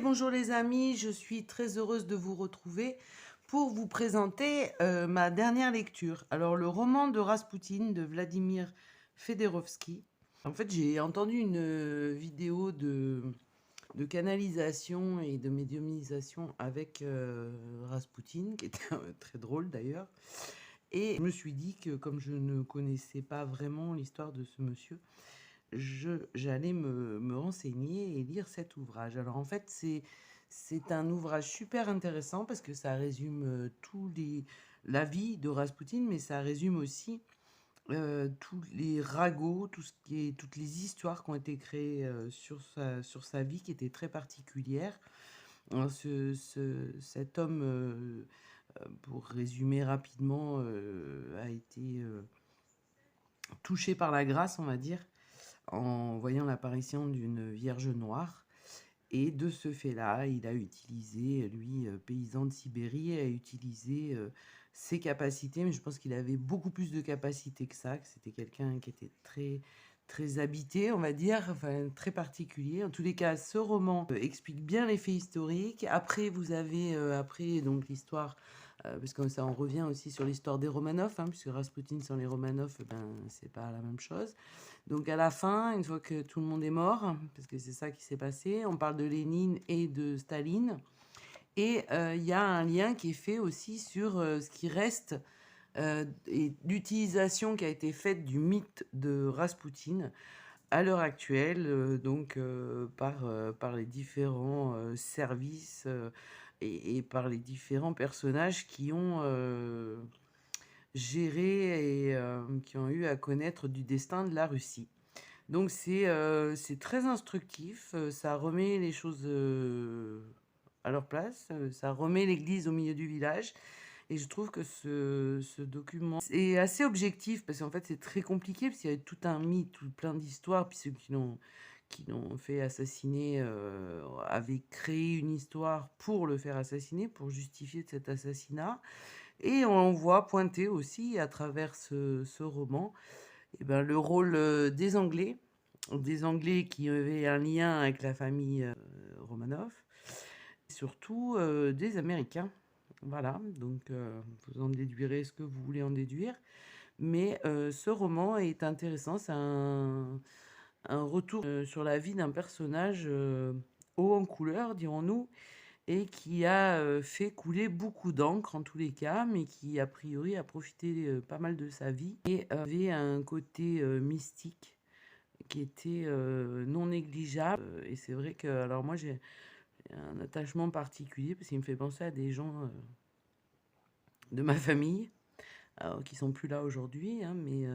bonjour les amis, je suis très heureuse de vous retrouver pour vous présenter ma dernière lecture. Alors le roman de Raspoutine de Vladimir Fedorovski. En fait, j'ai entendu une vidéo de canalisation et de médiumisation avec Raspoutine, qui était très drôle d'ailleurs. Et je me suis dit que comme je ne connaissais pas vraiment l'histoire de ce monsieur, j'allais me renseigner et lire cet ouvrage. Alors en fait, c'est un ouvrage super intéressant parce que ça résume la vie de Raspoutine, mais ça résume aussi tous les ragots, toutes les histoires qui ont été créées sur sa vie, qui était très particulière. Alors, cet homme, pour résumer rapidement, a été touché par la grâce, on va dire, en voyant l'apparition d'une Vierge noire. Et de ce fait-là, il a utilisé, lui, paysan de Sibérie, a utilisé ses capacités, mais je pense qu'il avait beaucoup plus de capacités que ça, que c'était quelqu'un qui était très habité, on va dire, enfin très particulier. En tous les cas, ce roman explique bien les faits historiques. Après, vous avez donc l'histoire, parce que ça en revient aussi sur l'histoire des Romanov, hein, puisque Raspoutine sans les Romanov, ben c'est pas la même chose. Donc à la fin, une fois que tout le monde est mort, parce que c'est ça qui s'est passé, on parle de Lénine et de Staline. Et il y a un lien qui est fait aussi sur ce qui reste et l'utilisation qui a été faite du mythe de Raspoutine à l'heure actuelle, par les différents services et par les différents personnages qui ont géré et qui ont eu à connaître du destin de la Russie. Donc c'est très instructif, ça remet les choses à leur place, ça remet l'église au milieu du village. Et je trouve que ce document est assez objectif, parce qu'en fait c'est très compliqué, parce qu'il y a tout un mythe, tout plein d'histoires, puis ceux qui l'ont fait assassiner avaient créé une histoire pour le faire assassiner, pour justifier cet assassinat. Et on voit pointer aussi à travers ce roman eh ben, le rôle des Anglais qui avaient un lien avec la famille Romanov, et surtout des Américains. Voilà, donc vous en déduirez ce que vous voulez en déduire. Mais ce roman est intéressant, c'est un retour sur la vie d'un personnage haut en couleur, dirons-nous, et qui a fait couler beaucoup d'encre en tous les cas, mais qui a priori a profité pas mal de sa vie et avait un côté mystique qui était non négligeable. Et c'est vrai que, alors moi j'ai un attachement particulier parce qu'il me fait penser à des gens de ma famille qui sont plus là aujourd'hui, hein, mais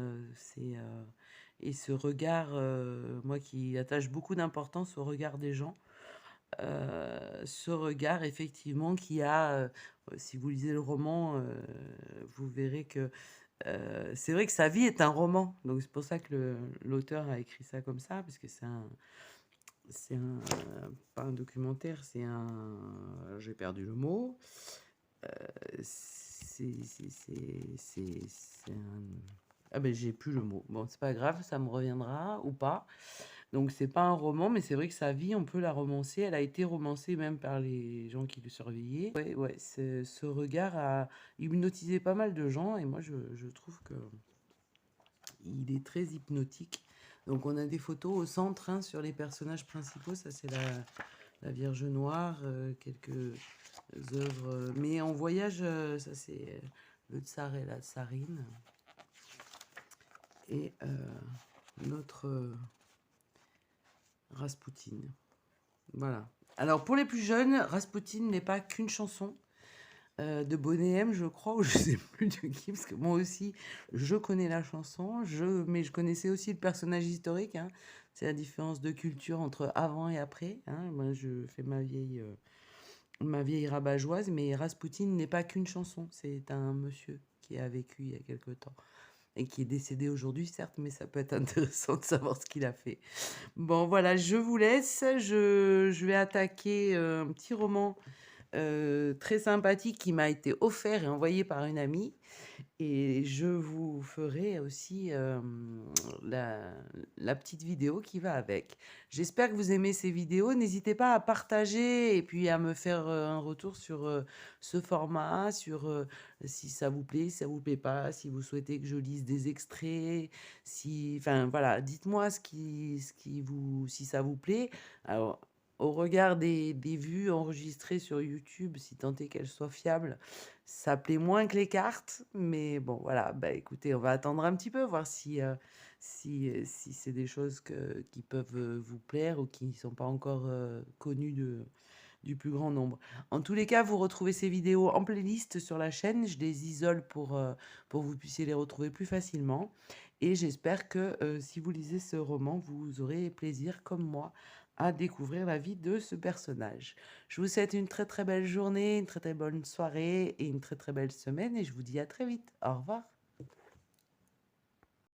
et ce regard, moi qui attache beaucoup d'importance au regard des gens, ce regard effectivement qui a, si vous lisez le roman, vous verrez que c'est vrai que sa vie est un roman, donc c'est pour ça que l'auteur a écrit ça comme ça, parce que c'est un pas un documentaire, j'ai perdu le mot, c'est un ah ben j'ai plus le mot. Bon, c'est pas grave, ça me reviendra ou pas. Donc c'est pas un roman, mais c'est vrai que sa vie, on peut la romancer. Elle a été romancée même par les gens qui le surveillaient. Ouais, ouais, ce regard a hypnotisé pas mal de gens, et moi je trouve que il est très hypnotique. Donc on a des photos au centre, hein, sur les personnages principaux. Ça c'est la Vierge Noire, quelques œuvres. Mais en voyage, ça c'est le tsar et la tsarine. Et notre Raspoutine. Voilà. Alors pour les plus jeunes, Raspoutine n'est pas qu'une chanson de Boney M, je crois, ou je sais plus de qui, parce que moi aussi, je connais la chanson, mais je connaissais aussi le personnage historique, hein. C'est la différence de culture entre avant et après, hein. Moi, je fais ma vieille rabat-joise, mais Raspoutine n'est pas qu'une chanson, c'est un monsieur qui a vécu il y a quelque temps et qui est décédé aujourd'hui, certes, mais ça peut être intéressant de savoir ce qu'il a fait. Bon, voilà, je vous laisse. Je vais attaquer un petit roman très sympathique qui m'a été offert et envoyé par une amie. Et je vous ferai aussi la petite vidéo qui va avec. J'espère que vous aimez ces vidéos. N'hésitez pas à partager et puis à me faire un retour sur ce format, sur si ça vous plaît, si ça vous plaît pas, si vous souhaitez que je lise des extraits, si, enfin voilà, dites-moi si ça vous plaît. Alors, au regard des vues enregistrées sur YouTube, si tant est qu'elles soient fiables, ça plaît moins que les cartes, mais bon, voilà. Bah, écoutez, on va attendre un petit peu, voir si c'est des choses qui peuvent vous plaire ou qui ne sont pas encore connues du plus grand nombre. En tous les cas, vous retrouvez ces vidéos en playlist sur la chaîne. Je les isole pour que vous puissiez les retrouver plus facilement. Et j'espère que si vous lisez ce roman, vous aurez plaisir, comme moi, à découvrir la vie de ce personnage. Je vous souhaite une très très belle journée, une très très bonne soirée et une très très belle semaine et je vous dis à très vite. Au revoir.